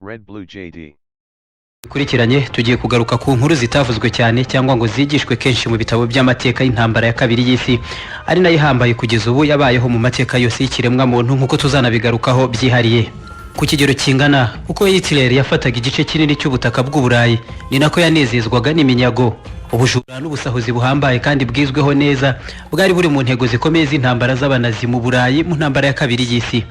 Red Blue JD. Kurikiranye tugiye kugaruka ku nkuru zitavuzwe cyane cyangwa ngo zigishwe kenshi mu bitabo by'amateka y'intambara ya kabiri y'isi, ari nayo ihambaye kugeza ubu yabayeho mu mateka yose y'ikiremwa muntu, nkuko tuzanabigarukaho byihariye. Ku kigero kingana uko Hitler yafataga igice kinini cy'ubutaka bw'Uburayi, ni nako yanezezwaga n'iminyago, ubujura n'ubusahuzi buhambaye kandi bwizweho neza bwari buri mu ntego zikomeye z'intambara z'abanazi mu Burayi mu ntambara ya kabiri y'isi.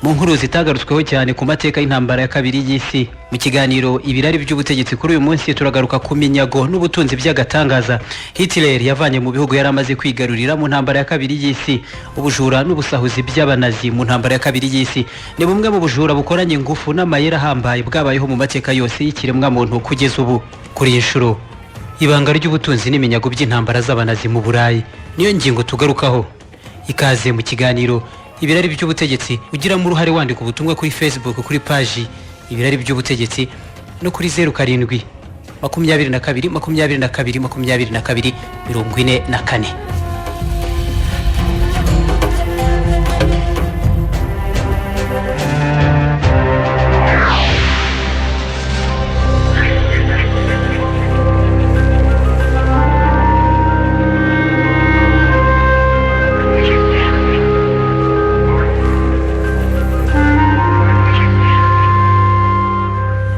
Mu nkuru zitagarutsweho cyane ku mateka y'intambara ya kabiri y'isi, mu kiganiro ibirari by'ubutegetsi kuri uyu munsi turagaruka ku minyago n'ubutunzi by'agatangaza Hitler yavanye mu bihugu yari amaze kwigarurira mu ntambara ya kabiri y'isi. Ubujura n'ubusahuzi by'abanazi mu ntambara ya kabiri y'isi ni bumwe mu bujura bukoranye ingufu n'amayeri ahambaye bwabayeho mu mateka yose y'ikiremwa muntu kugeza ubu. Kuri iyi nshuro ibanga ry'ubutunzi n'iminyago by'intambara z'abanazi mu Burayi niyo ngingo tugarukaho. Ikaze mu kiganiro ibirari by'ubutegetsi, ugiramo uruhare wandika ubutumwa kuri Facebook kuri page ibirari by'ubutegetsi no kuri 07 22 22 22 44.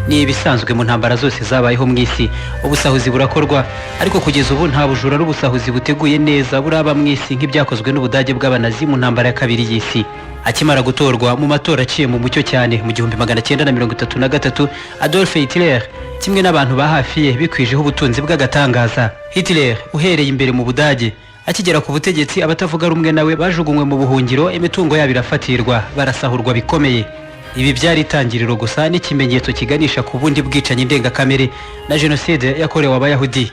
Ni ibisanzwe mu ntambara zose zabayeho mu isi, ubusahuzi burakorwa, ariko kugeza ubu nta bujura n'ubusahuzi buteguye neza buraba mu isi nk'ibyakozwe n'Ubudage bw'abanazi mu ntambara ya kabiri y'isi. Akimara gutorwa mu matora aciye mu mucyo cyane mu 1933, Adolf Hitler kimwe n'abantu ba hafi ye bikwijeho ubutunzi bw'agatangaza. Hitler uhereye imbere mu Budage, akigera ku butegetsi abatavuga rumwe nawe bajugunywe mu buhungiro, imitungo yabo irafatirwa, barasahurwa bikomeye. Ibi byari itangiriro gusa n'ikimenyetso kiganisha ku bundi bwicanyi ndengakamere na jenoside yakorewe Abayahudi.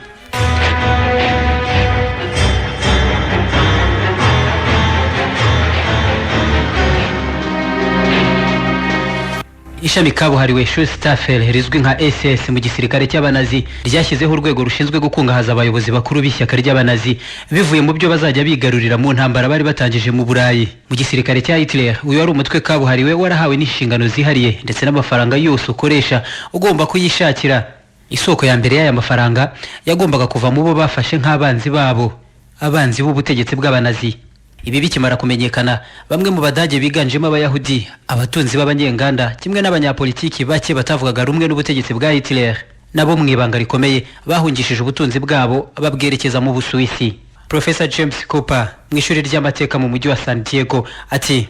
Ishami kabuhariwe Schutzstaffel rizwi nka SS mu gisirikare cy'abanazi ryashyizeho urwego rushinzwe gukungahaza abayobozi bakuru b'ishyaka ry'abanazi bivuye mu byo bazajya bigarurira mu ntambara bari batangije mu Burayi. Mu gisirikare cya Hitler uyu wari umutwe kabuhariwe warahawe n'inshingano zihariye ndetse n'amafaranga yose ukoresha ugomba kuyishakira. Isoko ya mbere y'aya mafaranga yagombaga kuva mu bo bafashe nk'abanzi babo, abanzi b'ubutegetsi bw'abanazi. Ibi bikimara kumenyekana, bamwe mu Badage biganjemo Abayahudi, abatunzi b'abanyenganda kimwe n'abanyapolitiki bake batavugaga rumwe n'ubutegetsi bwa Hitler, nabo mu ibanga rikomeye bahungishije ubutunzi bwabo babwerekeza mu Busuwisi. Professor James Cooper mu ishuri ry'amateka mu mujyi wa San Diego ati: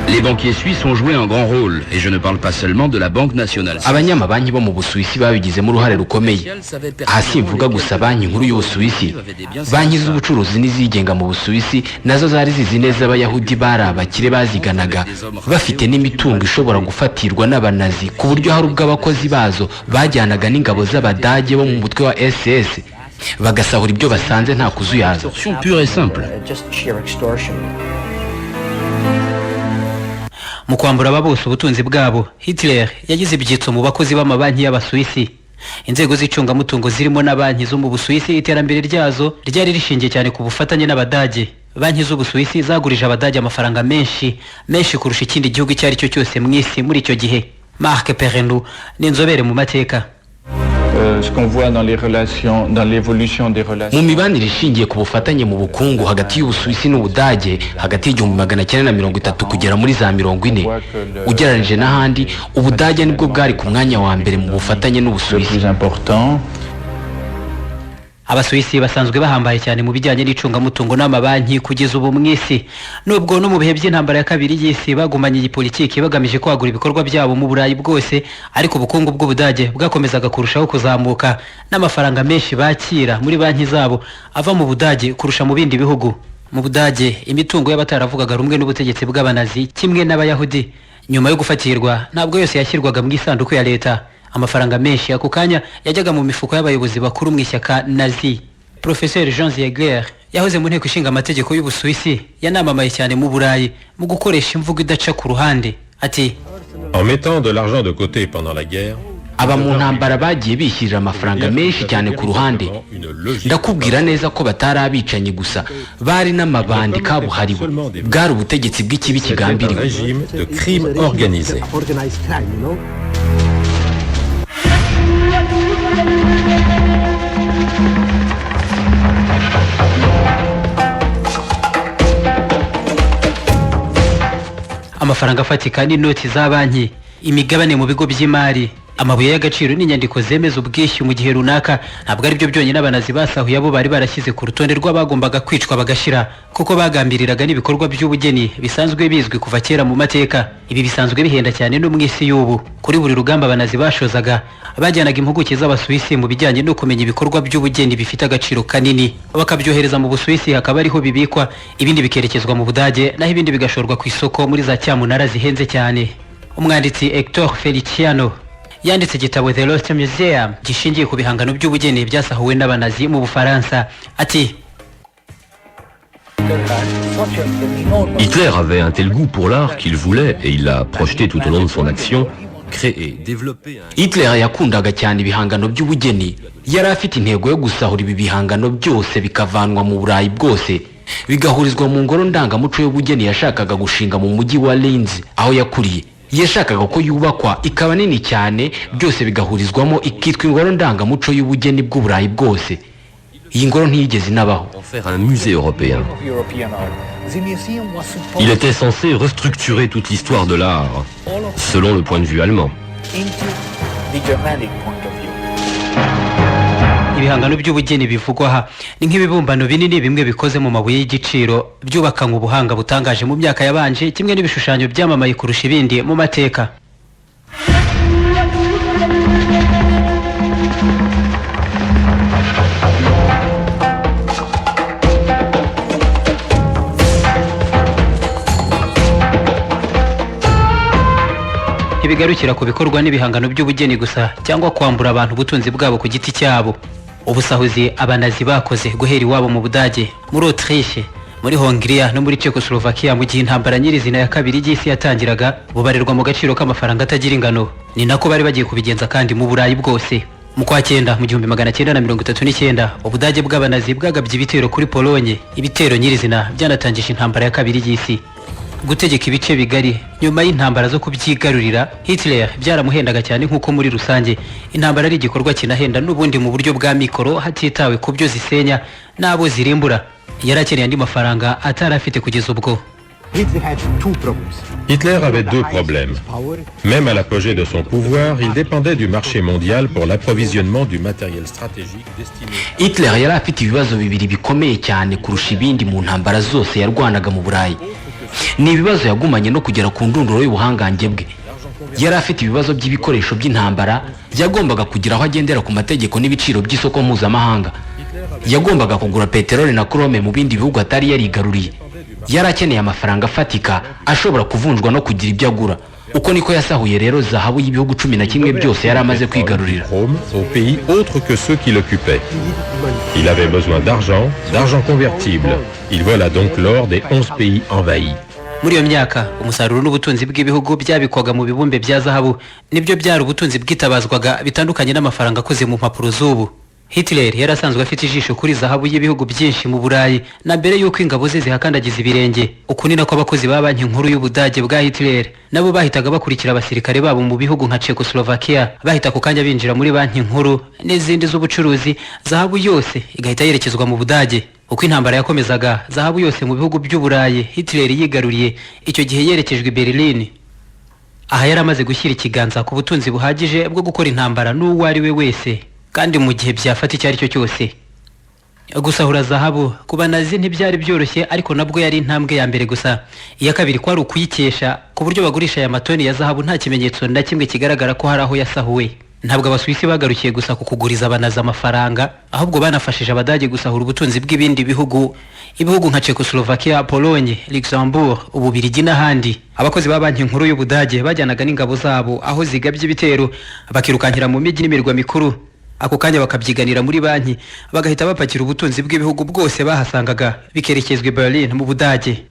Les banquiers suisses ont joué un grand rôle, et je ne parle pas seulement de la Banque nationale. Abanyamabanki bo mu Busuwisi babigizemo uruhare rukomeye. Aha simvuga gusa banki nkuru y'Ubusuwisi, banki z'ubucuruzi n'izigenga mu Busuwisi nazo zari zizi neza Abayahudi bari abakire baziganaga, bafite n'imitungo ishobora gufatirwa n'abanazi, ku buryo hari ubwo abakozi bazo bajyanaga n'ingabo z'Abadage bo mu mutwe wa SS bagasahura ibyo basanze nta kuzuyaza. Pure et simple. Mu kwambura aba bose ubutunzi bwabo, Hitler yagize ibyitso mu bakozi b'amabanki y'Abasuwisi. Inzego z'icungamutungo zirimo na banki zo mu Busuwisi, iterambere ryazo ryari rishingiye cyane ku bufatanye n'Abadage. Banki z'Ubusuwisi zagurije Abadage amafaranga menshi kurusha ikindi gihugu icyo ari cyo cyose mu isi muri icyo gihe. Marc Perrenou ni inzobere mu mateka. Ce qu'on voit dans les relations, dans l'évolution des relations. Mu mibanire ishingiye ku bufatanye mu bukungu hagati y'Ubusuwisi n'Ubudage hagati y'1930 kugera muri za 40, ugereranije n'ahandi Ubudage nibwo bwari ku mwanya wa mbere mu bufatanye n'Ubusuwisi. Abasuwisi basanzwe bahambaye cyane mu bijyanye n'icungamutungo n'amabanki kugeza ubu mu isi, nubwo no mu bihe by'intambara ya kabiri y'isi bagumanye iyi politiki bagamije kwagura ibikorwa byabo mu Burayi bwose, ariko ubukungu bw'Ubudage bwakomezaga kurushaho kuzamuka n'amafaranga menshi bakira muri banki zabo ava mu Budage kurusha mu bindi bihugu. Mu Budage imitungo y'abataravugaga rumwe n'ubutegetsi bw'abanazi kimwe n'Abayahudi nyuma yo gufatirwa ntabwo yose yashyirwaga mu isanduku ya leta. Amafaranga menshi ako kanya yajyaga mu mifuko y'abayobozi bakuru mu ishyaka Nazi. Professeur Jean Ziegler yahoze mu nteko ishinga amategeko y'Ubusuwisi yanamamaye cyane mu Burayi mu gukoresha imvugo idaca ku ruhande ati: En mettant de l'argent de côté pendant la guerre, aba mu ntambara bagiye bishyirira amafaranga menshi cyane ku ruhande. Ndakubwira neza ko batari abicanyi gusa, bari n'amabandi kabuhariwe, bwari ubutegetsi bw'ikibi kigambiriwe. Amafaranga afatika n'inoti za banki, imigabane mu bigo by'imari, amabuye y'agaciro n'inyandiko zemeza ubwishyu mu gihe runaka, ntabwo ari byo byonyine abanazi basahuye abo bari barashyize ku rutonde rw'abagombaga kwicwa bagashira, kuko bagambiriraga n'ibikorwa by'ubugeni bisanzwe bizwi kuva kera mu mateka. Ibi bisanzwe bihenda cyane no mu isi y'ubu. Kuri buri rugamba abanazi bashozaga, bajyanaga impuguke z'Abasuwisi mu bijyanye no kumenya ibikorwa by'ubugeni bifite agaciro kanini, bakabyohereza mu Busuwisi, hakaba ariho bibikwa, ibindi bikerekezwa mu Budage, naho ibindi bigashorwa ku isoko muri za cyamunara zihenze cyane. Umwanditsi Hector Feliciano yanditse igitabo The Lost Museum gishingiye ku bihangano by'ubugeni byasahuwe n'abanazi mu Bufaransa. Ati Hitler avait un tel goût pour l'art qu'il voulait, et il l'a projeté tout au long de son action, créer, développer un... Hitler yakundaga cyane ibihangano by'ubugeni, yari afite intego yo gusahura ibi bihangano byose bikavanwa mu Burayi bwose, bigahurizwa mu ngoro ndangamuco y'ubugeni yashakaga gushinga mu mujyi wa Linz aho yakuriye. Yashakaga ko yubakwa ikaba nini cyane, byose bigahurizwamo ikitwa ingoro ndangamuco y'ubugeni bw'Uburayi bwose. Iyi ngoro ntiyigeze inabaho. Faire un musée européen. Il était censé restructurer toute l'histoire de l'art, selon le point de vue allemand. ibihangano by'ubugeni bivugwa aha ni nk'ibibumbano binini bimwe bikoze mu mabuye y'igiciro, byubakanywe ubuhanga butangaje mu myaka yabanje, kimwe n'ibishushanyo byamamaye kurusha ibindi mu mateka. Ntibigarukira ku bikorwa n'ibihangano by'ubugeni gusa, cyangwa kwambura abantu ubutunzi bwabo ku giti cyabo. Ubusahuzi abanazi bakoze guhera iwabo mu Budage, muri Autriche, muri Hongria no muri Czechoslovakia mu gihe intambara nyirizina ya kabiri y'isi yatangiraga, bubarirwa mu gaciro k'amafaranga atagira ingano. Ni nako bari bagiye kubigenza kandi mu Burayi bwose. Mu kwa cyenda mu 1939 Ubudage bw'abanazi bwagabye ibitero kuri Polonye. Ibitero nyirizina byanatangije intambara ya kabiri y'isi. Gutegeka ibice bigari nyuma y'intambara zo kubyigarurira, Hitler byaramuhendaga cyane nk'uko muri rusange intambara ari igikorwa kinahenda n'ubundi mu buryo bwa mikoro, hatitawe ku byo zisenya n'abo zirimbura. Yarakeneye andi mafaranga atarafite kugeza ubwo. Hitler avait deux problèmes. Même à l'apogée de son pouvoir, il dépendait du marché mondial pour l'approvisionnement du matériel stratégique destiné... Hitler yari afite ibibazo bibiri bikomeye cyane kurusha ibindi mu ntambara zose yarwanaga mu Burayi. Ni ibibazo yagumanye no kugera ku ndunduro y'ubuhangange bwe. Yari afite ibibazo by'ibikoresho by'intambara, yagombaga kugira aho agendera ku mategeko n'ibiciro by'isoko mpuzamahanga. Yagombaga kugura peteroli na krome mu bindi bihugu atari yarigaruriye. Yari akeneye amafaranga afatika ashobora kuvunjwa no kugira ibyo agura. Uko niko yasahuye rero zahabu y'ibihugu 11 byose yari amaze kwigarurira. Au pays autres que ceux qui l'occupaient. Il avait besoin d'argent convertible. Il vola donc l'or des 11 pays envahis. Muri iyo myaka umusaruro n'ubutunzi bw'ibihugu byabikwaga mu bibumbe bya zahabu, nibyo byari ubutunzi bwitabazwaga bitandukanye n'amafaranga akoze mu mpapuro z'ubu. Hitler yarasanzwe afite ijisho kuri zahabu y'ibihugu byinshi mu Burayi, na mbere y'uko ingabo ze zihakandagiza ibirenge. Uku ni nako abakozi ba banki nkuru y'Ubudage bwa Hitler nabo bahitaga bakurikira abasirikare babo mu bihugu nka Czechoslovakia, bahita ku kanya binjira muri banki nkuru n'izindi z'ubucuruzi, zahabu yose igahita yerekezwa mu Budage. Uko intambara yakomezaga, zahabu yose mu bihugu by'Uburayi Hitler yigaruriye icyo gihe yerekejwe i Berlin. Aha yari amaze gushyira ikiganza ku butunzi buhagije bwo gukora intambara n'uwo ari we wese, kandi mu gihe byafata icyo ari cyo cyose. Gusahura zahabu ku banazi ntibyari byoroshye, ariko nabwo yari intambwe ya mbere gusa. Iya kabiri kwari ukuyikesha ku buryo bagurisha aya matoni ya zahabu nta kimenyetso na kimwe kigaragara ko hari aho yasahuwe. Ntabwo Abasuwisi bagarukiye gusa ku kuguriza abanazi amafaranga, ahubwo banafashije Abadage gusahura ubutunzi bw'ibindi bihugu, ibihugu nka Czechoslovakia, Polonye, Luxembourg, Ububirigi n'ahandi. Abakozi ba banki nkuru y'Ubudage bajyanaga n'ingabo zabo aho zigabye ibitero, bakirukankira mu mijyi n'imirwa mikuru. Ako kanya bakabyiganira muri banki, bagahita bapakira ubutunzi bw'ibihugu bwose bahasangaga bikerekezwa i Berlin mu Budage.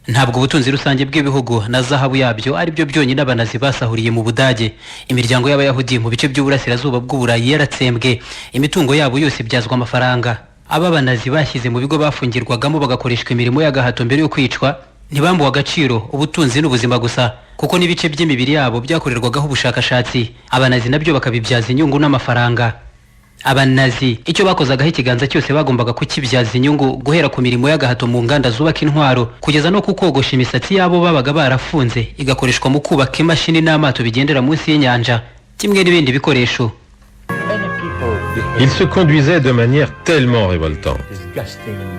ntabwo ubutunzi rusange bw'ibihugu na zahabu yabyo ari byo byonyine abanazi basahuriye mu Budage. Imiryango y'abayahudi mu bice by'uburasirazuba bw'Uburayi yaratsembwe, imitungo yabo yose ibyazwa amafaranga. Aba banazi bashyize mu bigo bafungirwagamo bagakoreshwa imirimo y'agahato mbere yo kwicwa, ntibambuwe agaciro ubutunzi n'ubuzima gusa, kuko n'ibice by'imibiri yabo byakorerwagaho ubushakashatsi. Abanazi nabyo bakabibyaza inyungu n'amafaranga. Abanazi icyo bakozagaho ikiganza cyose bagombaga kukibyaza inyungu, guhera ku mirimo y'agahato mu nganda zubaka intwaro kugeza no kukogosha imisatsi yabo babaga barafunze igakoreshwa mu kubaka imashini n'amato bigendera munsi y'inyanja, kimwe n'ibindi bikoresho. Il se conduisait de manière tellement révoltante.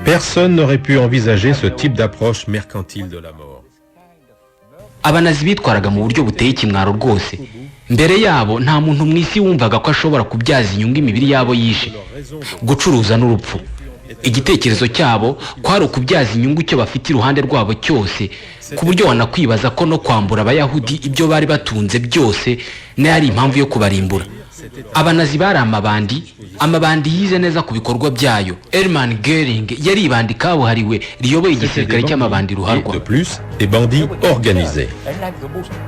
Personne n'aurait pu envisager ce type d'approche mercantile de la mort. Abanazi bitwaraga mu buryo buteye ikimwaro rwose. Mbere yabo nta muntu mwisi wumvaga ko ashobora kubyaza inyungu imibiri yabo yishe, gucuruza n'urupfu. Igitekerezo cyabo kwari ukubyaza inyungu cyo bafite iruhande rwabo cyose, ku buryo wanakwibaza ko no kwambura abayahudi ibyo bari batunze byose n'ari impamvu yo kubarimbura. Abanazi bari amabandi yize neza ku bikorwa byayo. Hermann Göring yari ibandi kabuhariwe riyoboye igisirikare cy'amabandi ruharwa. De plus, des bandits organisés.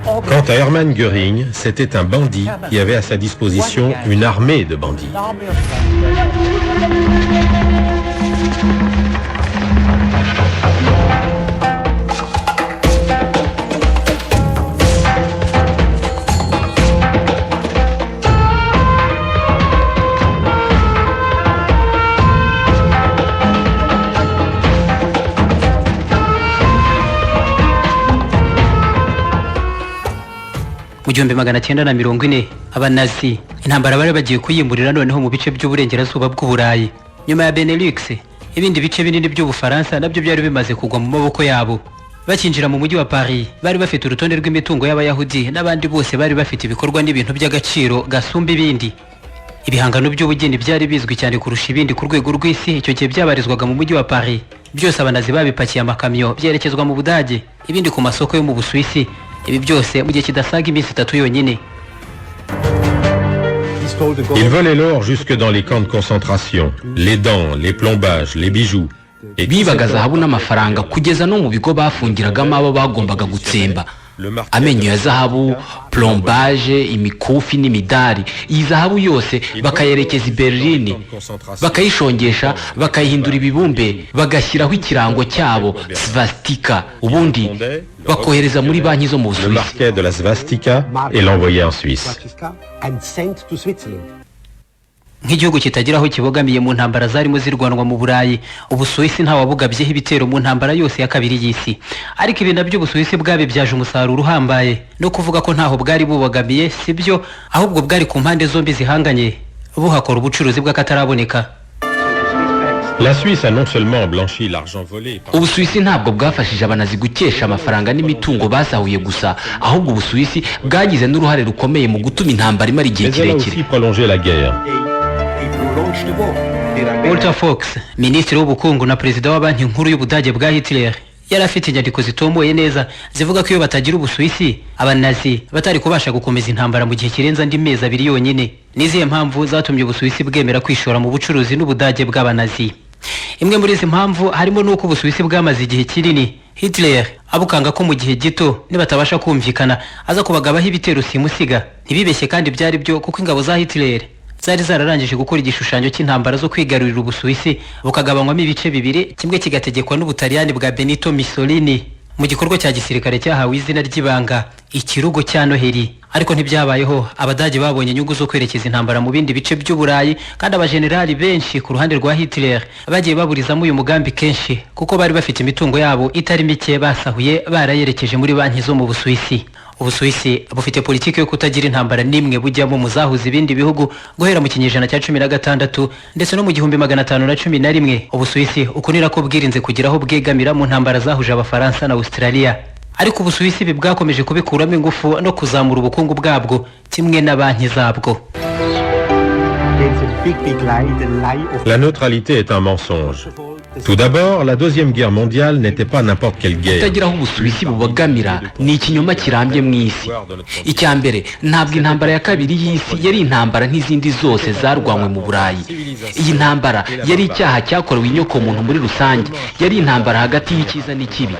Quant à Hermann Göring, c'était un bandit qui avait à sa disposition une armée de bandits. Mu 1940 abanazi intambara bari bagiye kuyimburira noneho mu bice by'uburengerazuba bw'Uburayi. Nyuma ya Benelux, ibindi bice binini by'Ubufaransa nabyo byari bimaze kugwa mu maboko yabo. Bakinjira mu mujyi wa Paris bari bafite urutonde rw'imitungo y'abayahudi n'abandi bose bari bafite ibikorwa n'ibintu by'agaciro gasumba ibindi. Ibihangano by'ubugeni byari bizwi cyane kurusha ibindi ku rwego rw'isi, icyo gihe byabarizwaga mu mujyi wa Paris. Byose abanazi babipakiye amakamyo byerekezwa mu Budage, ibindi ku masoko yo mu Busuwisi. Ibi byose mu gihe kidasaga iminsi 3 yonyine. Ils volaient l'or jusque dans les camps de concentration, les dents, les plombages, les bijoux. Bibaga zahabu n'amafaranga kugeza no mu bigo bafungiragamo abo bagombaga gutsemba. Amenyo ya zahabu, plombage, imikufi n'imidari. Iyi zahabu yose bakayerekeza i Berlin, bakayishongesha, bakayihindura ibibumbe, bagashyiraho ikirango cyabo swastika, ubundi bakohereza muri banki zo mu Le marquet de la swastika et l'envoyait en Suisse. Nk'igihugu kitagiraho kibogamiye mu ntambara zarimo zirwanwa mu Burayi, Ubusuwisi nta wabugabyeho ibitero mu ntambara yose ya kabiri y'isi. Ariko ibi nabyo Ubusuwisi bwabibyaje umusaruro uhambaye, no kuvuga ko ntaho bwari bubogamiye sibyo, ahubwo bwari ku mpande zombi zihanganye buhakora ubucuruzi bw'akataraboneka. La Suisse a non seulement blanchi l'argent volé. Ubusuwisi ntabwo bwafashije abanazi gukesha amafaranga n'imitungo basahuye gusa, ahubwo Ubusuwisi bwagize n'uruhare rukomeye mu gutuma intambara imara igihe kirekire. Walter Fox, minisitiri w'ubukungu na perezida wa banki nkuru y'Ubudage bwa Hitler, yari afite inyandiko zitomoye neza zivuga ko iyo batagira Ubusuwisi abanazi batari kubasha gukomeza intambara mu gihe kirenze andi mezi 2 yonyine. Nizihe mpamvu zatumye Ubusuwisi bwemera kwishora mu bucuruzi n'Ubudage bw'abanazi? Imwe muri izi mpamvu harimo nuko Ubusuwisi bwamaze igihe kinini Hitler abukanga ko mu gihe gito nibatabasha kumvikana aza kubagabaho ibitero simusiga. Ntibibeshye kandi byari byo, kuko ingabo za Hitler zari zararangije gukora igishushanyo cy'intambara zo kwigarurira Ubusuwisi bukagabanywamo ibice bibiri, kimwe kigategekwa n'Ubutaliyani bwa Benito Mussolini mu gikorwa cya gisirikare cyahawe izina ry'ibanga ikirugo cya Noheli. Ariko ntibyabayeho. Abadage babonye inyungu zo kwerekeza intambara mu bindi bice by'Uburayi, kandi abajenerali benshi ku ruhande rwa Hitler bagiye baburizamo uyu mugambi kenshi, kuko bari bafite imitungo yabo itari mike basahuye barayerekeje muri banki zo mu Busuwisi. Ubusuwisi bufite politiki yo kutagira intambara nimwe bujyamo mu zahuza ibindi bihugu guhera mu kinyejana cya 16 ndetse no mu 1511. Ubusuwisi ukunira ko bwirinze kugiraho bwegamira mu ntambara zahuje Abafaransa na Australia. Ariko Ubusuwisi bwakomeje kubikuramo ingufu no kuzamura ubukungu bwabwo kimwe na banki zabwo. La neutralité est un mensonge. Tout d'abord, la Deuxième Guerre mondiale n'était pas n'importe quelle guerre. kutagira aho ubusuwisi bubagamira ni ikinyoma kirambye mu isi. Icya mbere, ntabwo intambara ya kabiri y'isi yari intambara nk'izindi zose zarwanywe mu Burayi. Iyi ntambara yari icyaha cyakorewe inyokomuntu muri rusange, yari intambara hagati y'icyiza n'ikibi.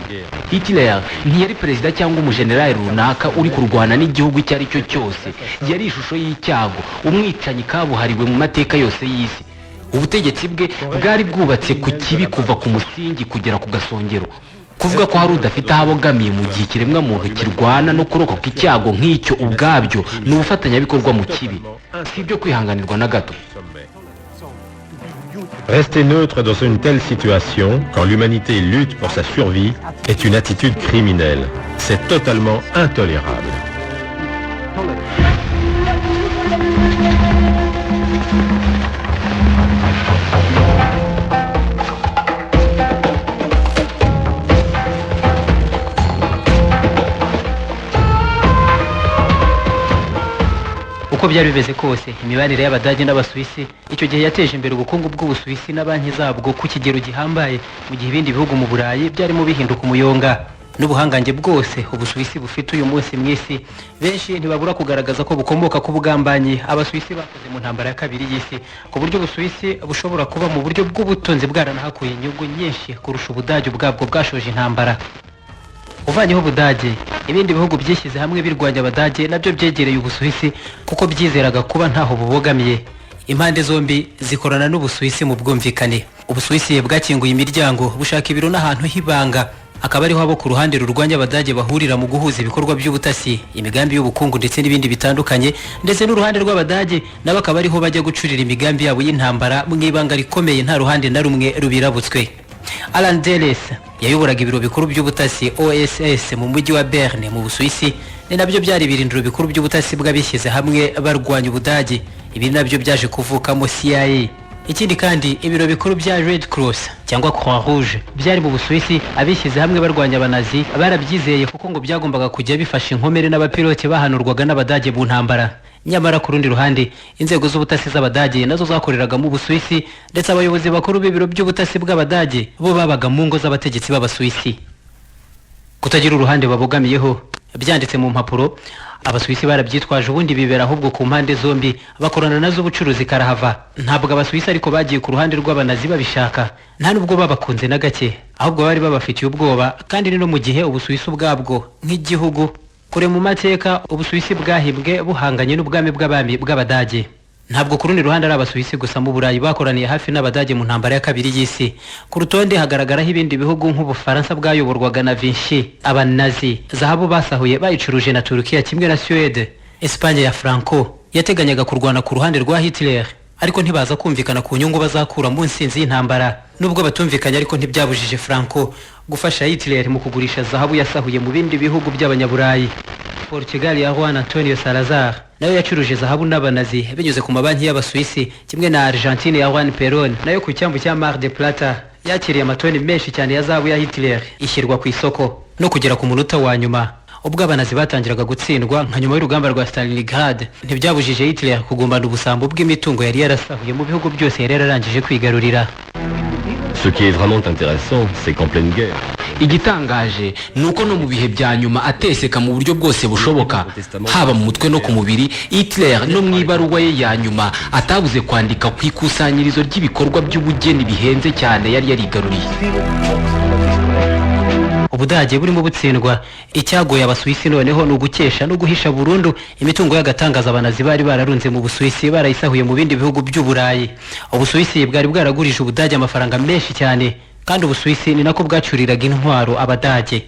Hitler ntiyari perezida cyangwa umujenerali runaka uri kurwana n'igihugu icyo ari cyo cyose, yari ishusho y'icyago, umwicanyi kabuhariwe mu mateka yose y'isi. Ubutegetsi bwe bwari bwubatse ku kibi kuva ku musingi kugera ku gasongero. Kuvuga ko hari udafite aho abogamiye mu gihe ikiremwa muntu kirwana no kurokoka icyago nk'icyo ubwabyo ni ubufatanyabikorwa mu kibi, si ibyo kwihanganirwa na gato. Rester neutre dans une telle situation, quand l'humanité lutte pour sa survie, est une attitude criminelle. C'est totalement intolérable. uko byari bimeze kose imibanire y'Abadage n'Abasuwisi icyo gihe yateje imbere ubukungu bw'Ubusuwisi na banki zabwo ku kigero gihambaye, mu gihe ibindi bihugu mu Burayi byarimo bihinduka umuyonga. N'ubuhangange bwose Ubusuwisi bufite uyu munsi mw'isi, benshi ntibabura kugaragaza ko bukomoka ku bugambanyi Abasuwisi bakoze mu ntambara ya kabiri y'isi, ku buryo Ubusuwisi bushobora kuba mu buryo bw'ubutunzi bwaranahakuye inyungu nyinshi kurusha Ubudage ubwabwo bwashoje intambara. Uvanyeho Ubudage, ibindi bihugu byishyize hamwe birwanya Abadage nabyo byegereye Ubusuwisi kuko byizeraga kuba ntaho bubogamiye. Impande zombi zikorana n'Ubusuwisi mu bwumvikane. Ubusuwisi bwakinguye imiryango bushaka ibiro n'ahantu hibanga, akaba ariho abo ku ruhande rurwanya Abadage bahurira mu guhuza ibikorwa by'ubutasi, imigambi y'ubukungu ndetse n'ibindi bitandukanye, ndetse n'uruhande rw'Abadage nabo akaba ariho bajya gucurira imigambi yabo y'intambara mu ibanga rikomeye nta ruhande na rumwe rubirabutswe. Alan Dulles yayoboraga ibiro bikuru by'ubutasi OSS mu mujyi wa Berne mu Busuwisi, ni nabyo byari ibirindiro bikuru by'ubutasi bw'abishyize hamwe barwanya Ubudage. Ibi nabyo byaje kuvukamo CIA. Ikindi kandi ibiro bikuru bya Red Cross cyangwa Croix Rouge byari mu Busuwisi, abishyize hamwe barwanya Abanazi barabyizeye kuko ngo byagombaga kujya bifasha inkomere n'abapilote bahanurwaga n'Abadage mu ntambara. Nyamara ku rundi ruhande inzego z'ubutasi z'Abadage nazo zakoreraga mu Busuwisi, ndetse abayobozi bakuru b'ibiro by'ubutasi bw'Abadage bo babaga mu ngo z'abategetsi b'Abasuwisi. Kutagira uruhande babogamiyeho byanditse mu mpapuro, Abasuwisi barabyitwaje ubundi bibera ahubwo ku mpande zombi bakorana nazo ubucuruzi karahava. Ntabwo Abasuwisi ariko bagiye ku ruhande rw'Abanazi babishaka, nta nubwo babakunze na gake, ahubwo bari babafitiye ubwoba. Kandi ni no mu gihe Ubusuwisi ubwabwo nk'igihugu kure mu mateka Ubusuwisi bwahimbwe buhanganye n'ubwami bw'abami bw'Abadage. Ntabwo ku rundi ruhande ari Abasuwisi gusa mu Burayi bakoraniye hafi n'Abadage mu ntambara ya kabiri y'isi. Ku rutonde hagaragaraho ibindi bihugu nk'Ubufaransa bwayoborwaga na Vichy, Abanazi zahabu basahuye bayicuruje na Turukiya kimwe na Suède. Espagne ya Franco yateganyaga kurwana ku ruhande rwa Hitler, ariko ntibaza kumvikana ku nyungu bazakura mu nsinzi y'intambara. Nubwo batumvikanye ariko ntibyabujije Franco gufasha Hitler mu kugurisha zahabu yasahuye mu bindi bihugu by'Abanyaburayi. Portugal ya Juan Antonio Salazar nayo yacuruje zahabu n'Abanazi binyuze ku mabanki y'Abasuwisi, kimwe na Argentine ya Juan Perón nayo ku cyambu cya Mar de Plata yakiriye amatoni menshi cyane ya zahabu ya Hitler ishyirwa ku isoko. No kugera ku munota wa nyuma ubwo Abanazi batangiraga gutsindwa nka nyuma y'urugamba rwa Stalingrad, ntibyabujije Hitler kugumbana ubusambo bw'imitungo yari yarasahuye mu bihugu byose yari yararangije kwigarurira. Ce qui est vraiment intéressant, c'est qu'en pleine guerre, Igitangaje nuko no mu bihe bya nyuma ateseka mu buryo bwose bushoboka, haba mu mutwe no ku mubiri, Hitler no mu ibaruwa ye ya nyuma atabuze kwandika ku ikusanyirizo ry'ibikorwa by'ubugeni bihenze cyane yari yarigaruriye. Ubudage burimo butsindwa, icyagoye Abasuwisi noneho ni ugukesha no guhisha burundu imitungo y'agatangaza Abanazi bari bararunze mu Busuwisi barayisahuye mu bindi bihugu by'Uburayi. Ubusuwisi bwari bwaragurije Ubudage amafaranga menshi cyane, kandi Ubusuwisi ni nako bwacuriraga intwaro Abadage.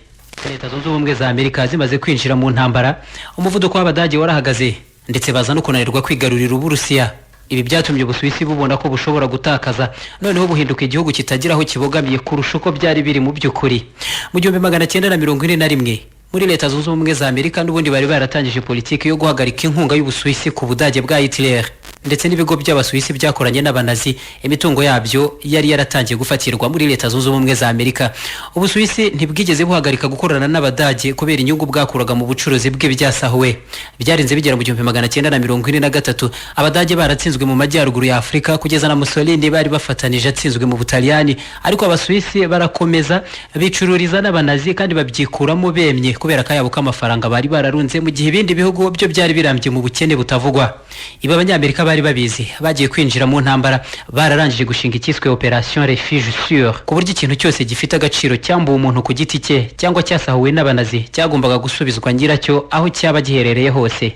Leta Zunze Ubumwe za Amerika zimaze kwinjira mu ntambara, umuvuduko w'Abadage warahagaze, ndetse baza no kunanirwa kwigarurira Uburusiya. Ibi byatumye Ubusuwisi bubona ko bushobora gutakaza, noneho buhinduka igihugu kitagira aho kibogamiye kurusha uko byari biri mu by'ukuri. Mu 1941 muri Leta Zunze Ubumwe za Amerika n'ubundi bari baratangije politiki yo guhagarika inkunga y'Ubusuwisi ku Budage bwa Hitler. ndetse n'ibigo by'abasuwisi byakoranye n'abanazi imitungo yabyo yari yaratangiye gufatirwa muri Leta Zunze Ubumwe za Amerika. Ubusuwisi ntibwigeze buhagarika gukorana n'Abadage kubera inyungu bwakuraga mu bucuruzi bwe byasahuwe. Byarinze bigera mu 1943 Abadage baratsinzwe mu majyaruguru ya Afrika kugeza na Mussolini bari bafatanije atsinzwe mu Butaliyani, ariko abasuwisi barakomeza bicururiza n'abanazi kandi babyikuramo bemye kubera kayabo k'amafaranga bari bararunze mu gihe ibindi bihugu byo byari birambye mu bukene butavugwa. Iba abanyamerika bari babizi, bagiye kwinjira mu ntambara, bararangije gushinga ikiswe Operation Refuge Sûr, ku buryo ikintu cyose gifite agaciro cyambuwe umuntu ku giti cye cyangwa cyasahuwe n'abanazi cyagombaga gusubizwa nyiracyo aho cyaba giherereye hose.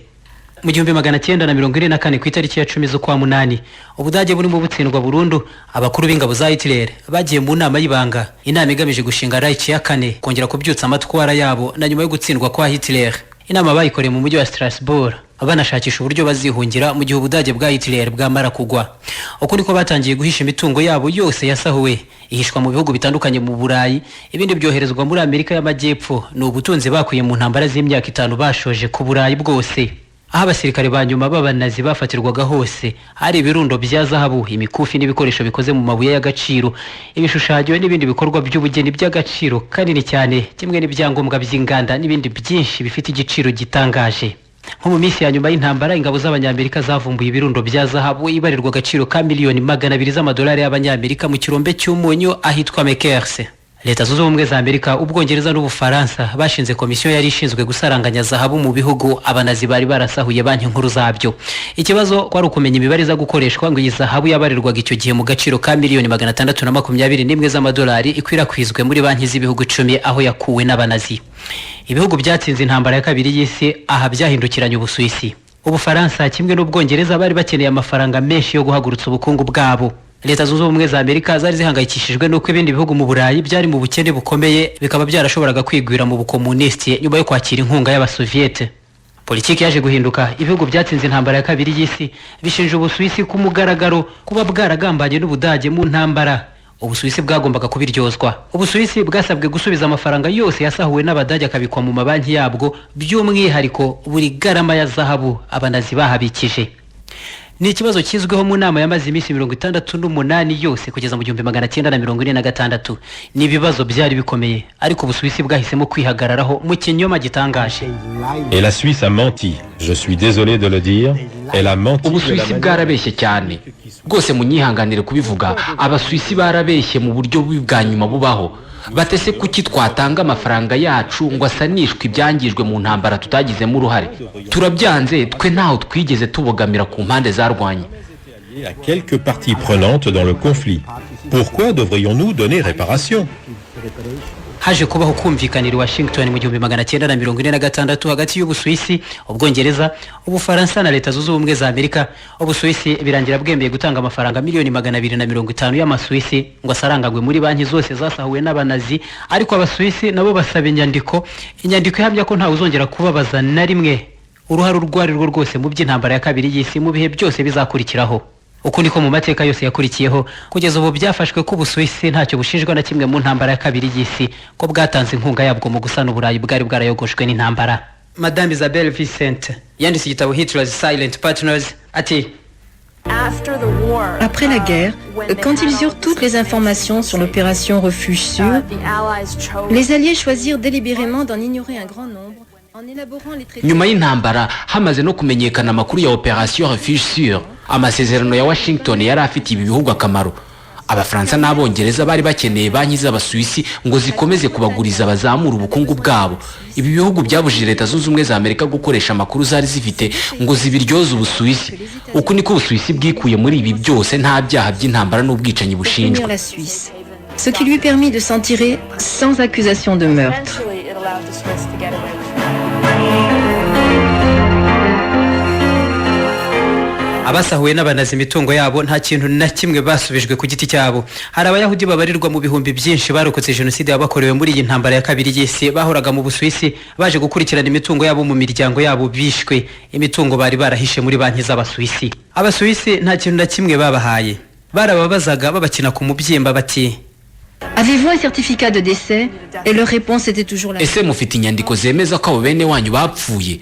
Mu 1944 ku itariki ya 10 z'ukwa munani Ubudage burimo butsindwa burundu, abakuru b'ingabo za Hitler bagiye mu nama y'ibanga, inama igamije gushinga Reich ya kane, kongera kubyutsa amatwara yabo na nyuma yo gutsindwa kwa Hitler. Inama bayikoreye mu mujyi wa Strasbourg banashakisha uburyo bazihungira mu gihe Ubudage bwa Hitler bwamara kugwa. Uko niko batangiye guhisha imitungo yabo yose yasahuwe, ihishwa mu bihugu bitandukanye mu Burayi, ibindi byoherezwa muri Amerika y'Amajyepfo. Ni ubutunzi bakuye mu ntambara z'imyaka 5 bashoje ku Burayi bwose. Aho abasirikare ba nyuma b'abanazi bafatirwaga hose hari ibirundo bya zahabu, imikufi n'ibikoresho bikoze mu mabuye y'agaciro, ibishushanyo n'ibindi bikorwa by'ubugeni by'agaciro kanini cyane, kimwe n'ibyangombwa by'inganda n'ibindi byinshi bifite igiciro gitangaje. Nko mu minsi ya nyuma y'intambara, ingabo z'Abanyamerika zavumbuye ibirundo bya zahabu ibarirwa agaciro ka miliyoni 200 z'amadolari y'Abanyamerika mu kirombe cy'umunyu ahitwa Mekers. Leta Zunze Ubumwe za Amerika, Ubwongereza n'Ubufaransa bashinze komisiyo yari ishinzwe gusaranganya zahabu mu bihugu abanazi bari barasahuye banki nkuru zabyo. Ikibazo kwari ukumenya imibare za gukoreshwa ngo iyi zahabu yabarirwaga icyo gihe mu gaciro ka miliyoni 621 z'amadolari ikwirakwizwe muri banki z'ibihugu 10 aho yakuwe n'abanazi. Ibihugu byatsinze intambara ya kabiri y'isi aha byahindukiranye Ubusuwisi. Ubufaransa kimwe n'Ubwongereza bari bakeneye amafaranga menshi yo guhagurutsa ubukungu bwabo. Leta Zunze Ubumwe za Amerika zari zihangayikishijwe nuko ibindi bihugu mu Burayi byari mu bukene bukomeye bikaba byarashoboraga kwigwira mu bukomunisti nyuma yo kwakira inkunga y'Abasoviete. Politiki yaje guhinduka, ibihugu byatsinze intambara ya kabiri y'isi bishinja Ubusuwisi ku mugaragaro kuba bwaragambanye n'Ubudage mu ntambara. Ubusuwisi bwagombaga kubiryozwa. Ubusuwisi bwasabwe gusubiza amafaranga yose yasahuwe n'Abadage akabikwa mu mabanki yabwo, by'umwihariko buri garama ya zahabu abanazi bahabikije. Ni ikibazo kizweho mu nama yamaze iminsi 68 yose kugeza mu 1946. Ni ibibazo byari bikomeye, ariko Ubusuwisi bwahisemo kwihagararaho mu kinyoma gitangaje. Et la Suisse a menti. Je suis désolé de le dire. Elle a menti. Ubusuwisi bwarabeshye cyane. Rwose munyihanganire kubivuga, Abasuwisi barabeshye mu buryo bwa nyuma bubaho. Batese kuki twatanga amafaranga yacu ngo asanishwe ibyangijwe mu ntambara tutagizemo uruhare? Turabyanze, twe ntaho twigeze tubogamira ku mpande zarwanye. À quelques parties prenantes dans le conflit. Pourquoi devrions-nous donner réparation? Haje kubaho kumvikanira Washington mu 1946 hagati y'Ubusuwisi, Ubwongereza, Ubufaransa na Leta Zunze Ubumwe za Amerika. Ubusuwisi birangira bwemeye gutanga amafaranga miliyoni 250 y'Amasuwisi ngo asarangagwe muri banki zose zasahuwe n'abanazi, ariko Abasuwisi nabo basaba inyandiko ihamya ko nta uzongera kubabaza na rimwe uruhare urwari rwo rwose mu by'intambara ya kabiri y'isi mu bihe byose bizakurikiraho. Uko niko mu mateka yose yakurikiyeho kugeza ubu byafashwe ko Ubusuwisi ntacyo bushinjwa na kimwe mu ntambara ya kabiri y'isi, ko bwatanze inkunga yabwo mu gusana Uburayi bwari bwarayogoshwe n'intambara. Madame Isabelle Vincent yanditse igitabo Hitler's Silent Partners ati: Après la guerre, quand ils eurent toutes les informations sur l'opération Refuge Sûr, les Alliés choisirent délibérément d'en ignorer un grand nombre. Nyuma y'intambara hamaze no kumenyekana amakuru ya Operation Refuge Sûr, amasezerano ya Washington yari afitiye ibi bihugu akamaro. Abafaransa n'Abongereza bari bakeneye banki z'Abasuwisi ngo zikomeze kubaguriza bazamura ubukungu bwabo. Ibi bihugu byabujije Leta Zunze Ubumwe za Amerika gukoresha amakuru zari zifite ngo zibiryoze Ubusuwisi. Uko niko Ubusuwisi bwikuye muri ibi byose nta byaha by'intambara n'ubwicanyi bushinjwa. Ce qui lui permit de s'en tirer sans accusation de meurtre. Abasahuye n'abanazi imitungo yabo nta kintu na kimwe basubijwe ku giti cyabo. Hari Abayahudi babarirwa mu bihumbi byinshi barokotse jenoside yabakorewe muri iyi ntambara ya kabiri y'isi, bahoraga mu Busuwisi baje gukurikirana imitungo yabo mu miryango yabo bishwe, imitungo bari barahishe muri banki z'Abasuwisi. Abasuwisi nta kintu na kimwe babahaye, barababazaga babakina ku mubyimba bati: Avez-vous un certificat de décès? Et leur réponse était toujours la même. ese mufite inyandiko zemeza ko abo bene wanyu bapfuye?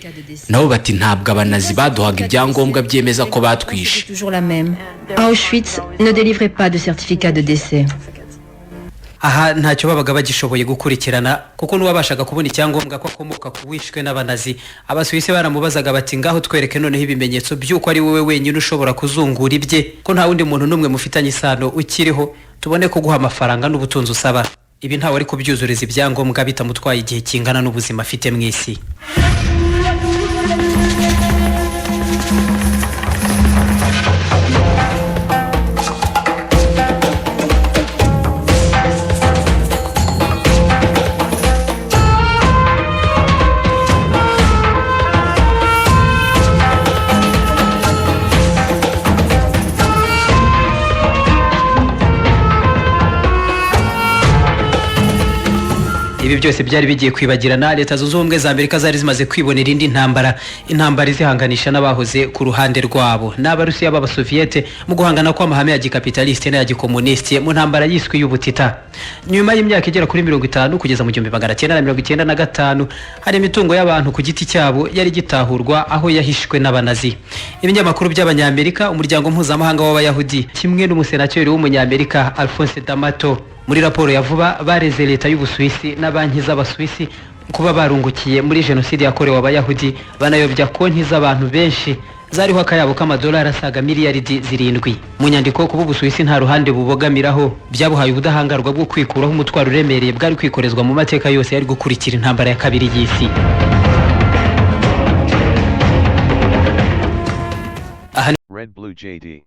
Nabo bati ntabwo abanazi baduhaga ibyangombwa byemeza ko batwishe. Toujours la même. À Auschwitz, ne délivrez pas de certificat de décès. aha ntacyo babaga bagishoboye gukurikirana kuko n'uwabashaga kubona icyangombwa ko akomoka ku wishwe n'abanazi. Abasuwisi baramubazaga bati ngaho twereke noneho ibimenyetso by'uko ari wowe wenyine ushobora kuzungura ibye, ko nta wundi muntu n'umwe mufitanye isano ukiriho, tubone kuguha amafaranga n'ubutunzi usaba. Ibi ntawe ari kubyuzuriza ibyangombwa bitamutwaye igihe kingana n'ubuzima afite mu isi. Ibi byose byari bigiye kwibagirana. Leta zunze ubumwe za Amerika zari zimaze kwibonera indi intambara izihanganisha n'abahoze ku ruhande rwabo n'Abarusiya b'Abasoviyete mu guhangana kw'amahame ya gikapitaliste n'aya gikomuniste mu ntambara yiswe y'ubutita. Nyuma y'imyaka igera kuri 50 kugeza mu 1995 hari imitungo y'abantu ku giti cyabo yari gitahurwa aho yahishwe n'abanazi. Ibinyamakuru by'Abanyamerika, umuryango mpuzamahanga w'Abayahudi kimwe n'umusenateri w'umunyamerika Alphonse D'Amato muri raporo ya vuba bareze leta y'Ubusuwisi na banki z'Abasuwisi kuba barungukiye muri jenoside yakorewe Abayahudi, banayobya konti z'abantu benshi zariho akayabo k'amadolari asaga miliyaridi 7. Mu nyandiko kuba Ubusuwisi nta ruhande bubogamiraho byabuhaye ubudahangarwa bwo kwikuraho umutwaro uremereye bwari kwikorezwa mu mateka yose yari gukurikira intambara ya kabiri y'isi. Red Blue JD